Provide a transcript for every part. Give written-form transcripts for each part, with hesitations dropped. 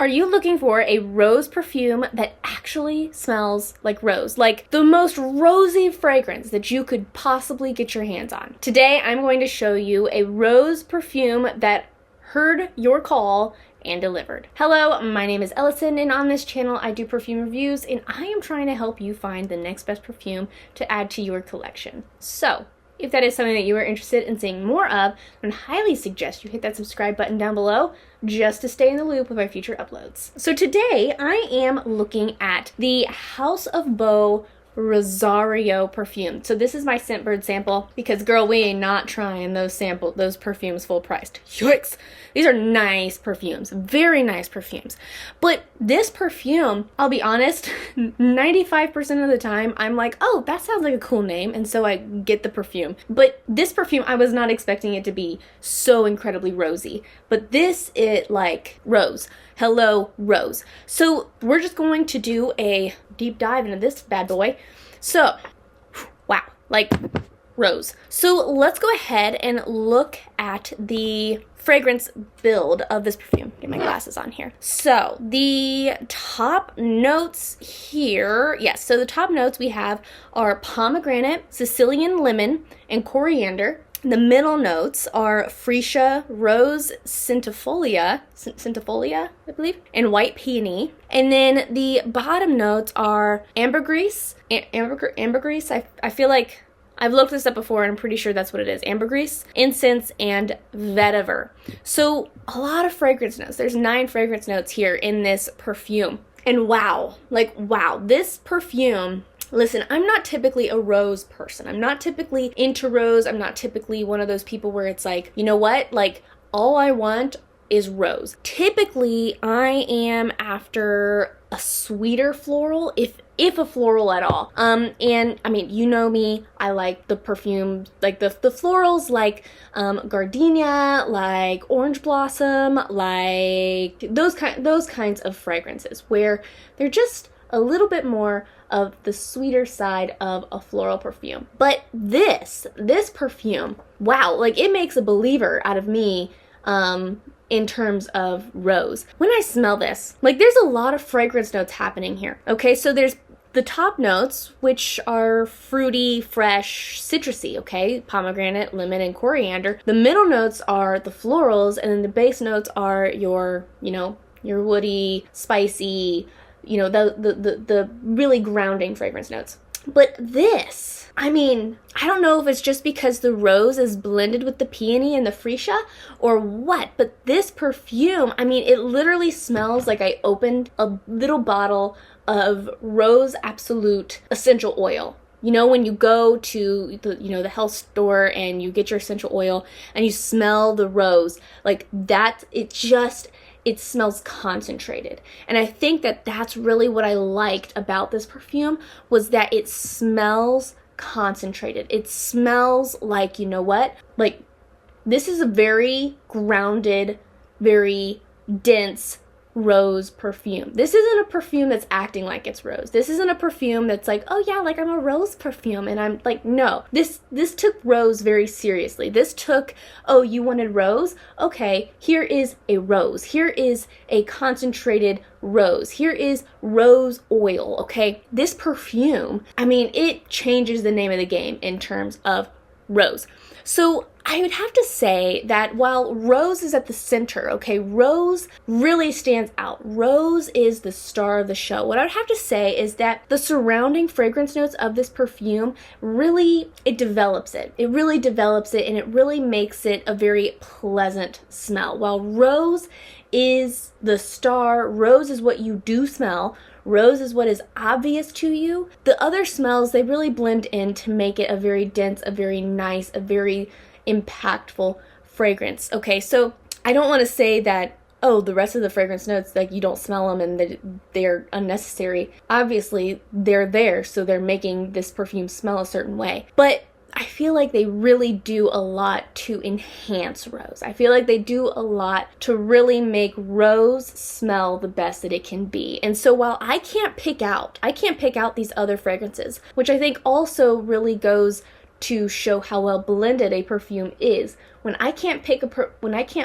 Are you looking for a rose perfume that actually smells like rose? Like the most rosy fragrance that you could possibly get your hands on. Today, I'm going to show you a rose perfume that heard your call and delivered. Hello, my name is Ellison, and on this channel I do perfume reviews, and I am trying to help you find the next best perfume to add to your collection. So, if that is something that you are interested in seeing more of, then I highly suggest you hit that subscribe button down below just to stay in the loop with my future uploads. So today I am looking at the House of Bo Rosario perfume. So this is my Scentbird sample because girl, we ain't not trying those perfumes full priced. Yikes! These are nice perfumes, very nice perfumes. But this perfume, I'll be honest, 95% of the time I'm like, oh, that sounds like a cool name, and so I get the perfume. But this perfume, I was not expecting it to be so incredibly rosy. But this, it like rose. Hello, rose. So we're just going to do a deep dive into this bad boy. So, wow, like rose. So let's go ahead and look at the fragrance build of this perfume. Get my glasses on here. So the top notes here, yes, so the top notes we have are pomegranate, Sicilian lemon, and coriander. The middle notes are freesia, rose, centifolia, I believe, and white peony. And then the bottom notes are ambergris. Ambergris. I feel like I've looked this up before and I'm pretty sure that's what it is. Ambergris, incense, and vetiver. So a lot of fragrance notes. There's 9 fragrance notes here in this perfume. And wow, like wow, this perfume. Listen, I'm not typically a rose person. I'm not typically into rose. I'm not typically one of those people where it's like, you know what? Like, all I want is rose. Typically, I am after a sweeter floral, if a floral at all. And I mean, you know me, I like the perfume, like the florals like gardenia, like orange blossom, like those kinds of fragrances where they're just a little bit more of the sweeter side of a floral perfume. But this perfume, wow, like it makes a believer out of me in terms of rose. When I smell this, like there's a lot of fragrance notes happening here. Okay, so there's the top notes, which are fruity, fresh, citrusy, okay? Pomegranate, lemon, and coriander. The middle notes are the florals, and then the base notes are your woody, spicy, the really grounding fragrance notes. But this, I mean, I don't know if it's just because the rose is blended with the peony and the freesia or what, but this perfume, I mean, it literally smells like I opened a little bottle of Rose Absolute essential oil. You know, when you go to the health store and you get your essential oil and you smell the rose, like that, it smells concentrated. And I think that that's really what I liked about this perfume, was that it smells concentrated. It smells like, you know what? Like, this is a very grounded, very dense rose perfume. This isn't a perfume that's acting like it's rose. This isn't a perfume that's like, oh yeah, like I'm a rose perfume, and I'm like, no. This took rose very seriously. This took, oh, you wanted rose? Okay, here is a rose. Here is a concentrated rose. Here is rose oil, okay? This perfume, I mean, it changes the name of the game in terms of rose. So I would have to say that while rose is at the center, okay, rose really stands out. Rose is the star of the show. What I would have to say is that the surrounding fragrance notes of this perfume really, it develops it. It really develops it, and it really makes it a very pleasant smell. While rose is the star, rose is what you do smell, rose is what is obvious to you, the other smells, they really blend in to make it a very dense, a very nice, a very impactful fragrance. Okay, so I don't want to say that, oh, the rest of the fragrance notes, like you don't smell them and that they're unnecessary. Obviously, they're there, so they're making this perfume smell a certain way. But I feel like they really do a lot to enhance rose. I feel like they do a lot to really make rose smell the best that it can be. And so while I can't pick out these other fragrances, which I think also really goes to show how well blended a perfume is. When I can't pick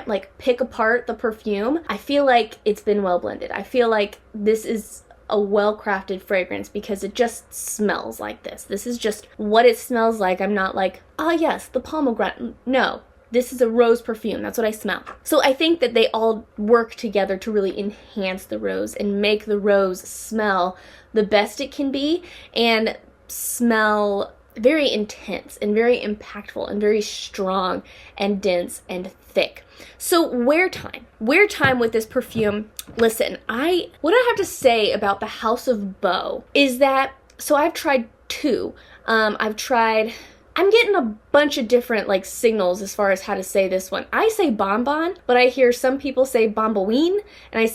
like pick apart the perfume, I feel like it's been well blended. I feel like this is a well-crafted fragrance because it just smells like this. This is just what it smells like. I'm not like, oh yes, the pomegranate. No, this is a rose perfume. That's what I smell. So I think that they all work together to really enhance the rose and make the rose smell the best it can be and smell very intense and very impactful and very strong and dense and thick. So wear time with this perfume. Listen, what I have to say about the House of Bo is that, so I've tried two. I'm getting a bunch of different like signals as far as how to say this one. I say bonbon, but I hear some people say bombaween, and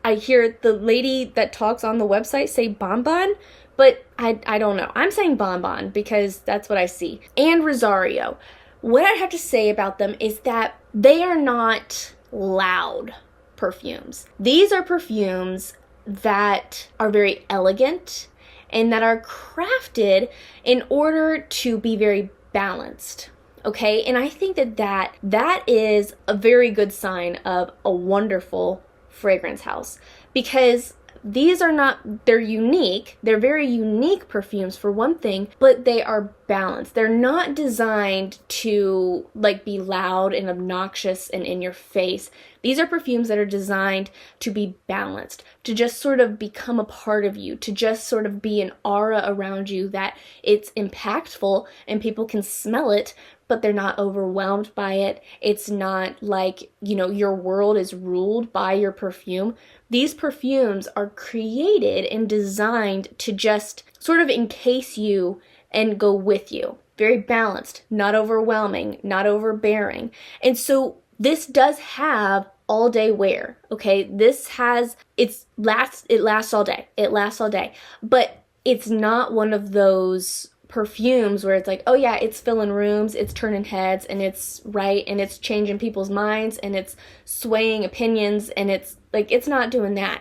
I hear the lady that talks on the website say bonbon, but I don't know. I'm saying bonbon because that's what I see. And Rosario. What I have to say about them is that they are not loud perfumes. These are perfumes that are very elegant and that are crafted in order to be very balanced. Okay? And I think that is a very good sign of a wonderful fragrance house, because they're unique. They're very unique perfumes for one thing, but they are balanced. They're not designed to like be loud and obnoxious and in your face. These are perfumes that are designed to be balanced, to just sort of become a part of you, to just sort of be an aura around you that it's impactful and people can smell it, but they're not overwhelmed by it. It's not like, your world is ruled by your perfume. These perfumes are created and designed to just sort of encase you and go with you. Very balanced, not overwhelming, not overbearing. And so this does have all day wear, okay? It lasts all day. It lasts all day. But it's not one of those perfumes where it's like, oh yeah, it's filling rooms, it's turning heads, and it's right, and it's changing people's minds, and it's swaying opinions, and it's not doing that.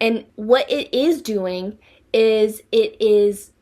And what it is doing is it's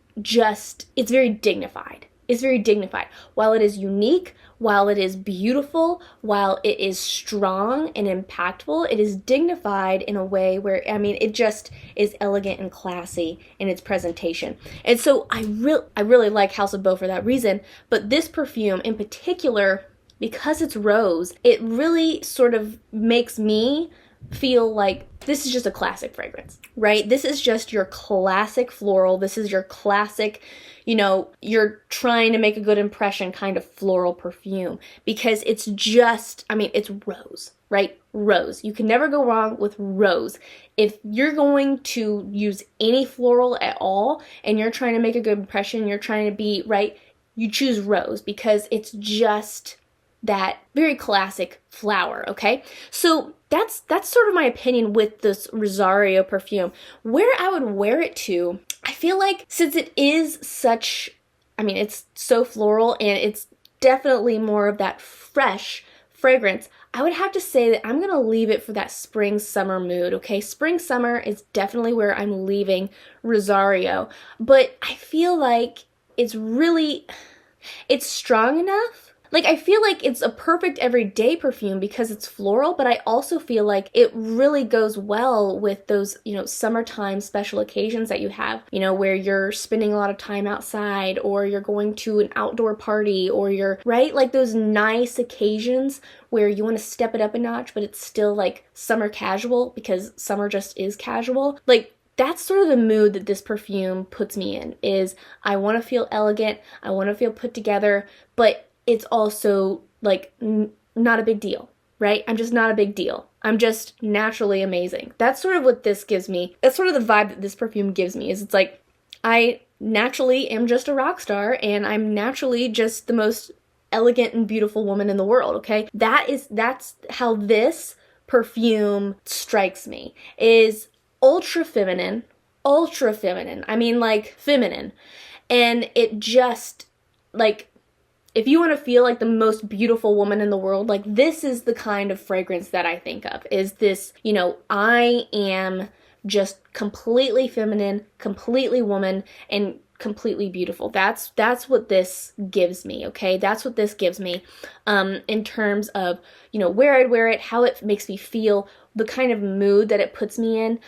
very dignified. It's very dignified. While it is unique, while it is beautiful, while it is strong and impactful, it is dignified in a way where, it just is elegant and classy in its presentation. And so I really like House of Bo for that reason, but this perfume in particular, because it's rose, it really sort of makes me feel like this is just a classic fragrance, right? This is just your classic floral. This is your classic, you're trying to make a good impression kind of floral perfume, because it's just, it's rose, right? Rose. You can never go wrong with rose. If you're going to use any floral at all and you're trying to make a good impression, you're trying to be right, you choose rose because it's just that very classic flower, okay? So that's sort of my opinion with this Rosario perfume. Where I would wear it to, I feel like since it is such, it's so floral and it's definitely more of that fresh fragrance, I would have to say that I'm going to leave it for that spring summer mood, okay? Spring summer is definitely where I'm leaving Rosario, but I feel like it's strong enough. Like, I feel like it's a perfect everyday perfume because it's floral, but I also feel like it really goes well with those, summertime special occasions that you have, where you're spending a lot of time outside, or you're going to an outdoor party, or you're, right? Like those nice occasions where you want to step it up a notch, but it's still like summer casual because summer just is casual. Like, that's sort of the mood that this perfume puts me in, is I want to feel elegant, I want to feel put together, but it's also like not a big deal, right? I'm just not a big deal. I'm just naturally amazing. That's sort of what this gives me. That's sort of the vibe that this perfume gives me, is it's like I naturally am just a rock star and I'm naturally just the most elegant and beautiful woman in the world, okay? That's how this perfume strikes me, is ultra feminine. Like feminine. And it just like, if you want to feel like the most beautiful woman in the world, like this is the kind of fragrance that I think of, is this, I am just completely feminine, completely woman, and completely beautiful. That's what this gives me, okay? That's what this gives me in terms of, you know, where I'd wear it, how it makes me feel, the kind of mood that it puts me in.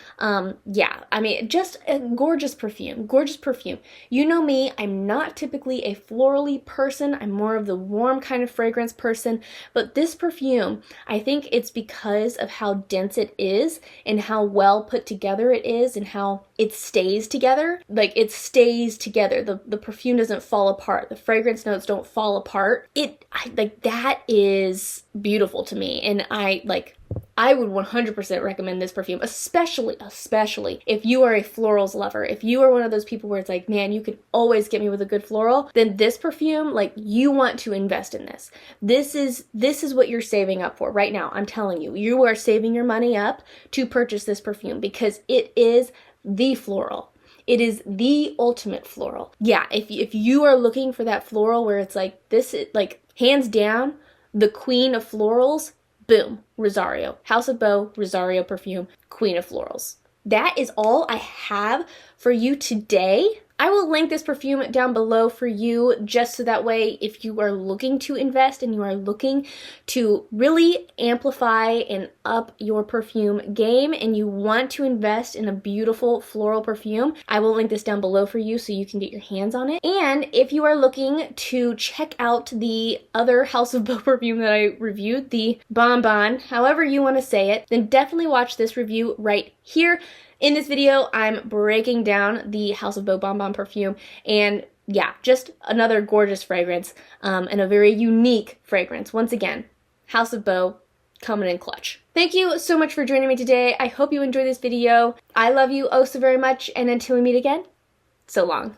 Yeah, I mean, just a gorgeous perfume, gorgeous perfume. You know me, I'm not typically a florally person. I'm more of the warm kind of fragrance person, but this perfume, I think it's because of how dense it is and how well put together it is and how it stays together. Like, it stays together. The perfume doesn't fall apart. The fragrance notes don't fall apart. That is beautiful to me, and I would 100% recommend this perfume, especially if you are a florals lover. If you are one of those people where it's like, man, you can always get me with a good floral, then this perfume, like, you want to invest in this. This is what you're saving up for right now. I'm telling you, you are saving your money up to purchase this perfume because it is the floral. It is the ultimate floral. Yeah, if you are looking for that floral where it's like, this is like hands down the queen of florals, boom, Rosario. House of Bo Rosario Perfume, queen of florals. That is all I have for you today. I will link this perfume down below for you just so that way if you are looking to invest and you are looking to really amplify and up your perfume game and you want to invest in a beautiful floral perfume, I will link this down below for you so you can get your hands on it. And if you are looking to check out the other House of Bo perfume that I reviewed, the Bonbon, however you want to say it, then definitely watch this review right here. In this video, I'm breaking down the House of Bo Bonbon perfume, and yeah, just another gorgeous fragrance and a very unique fragrance. Once again, House of Bo coming in clutch. Thank you so much for joining me today. I hope you enjoyed this video. I love you oh so very much, and until we meet again, so long.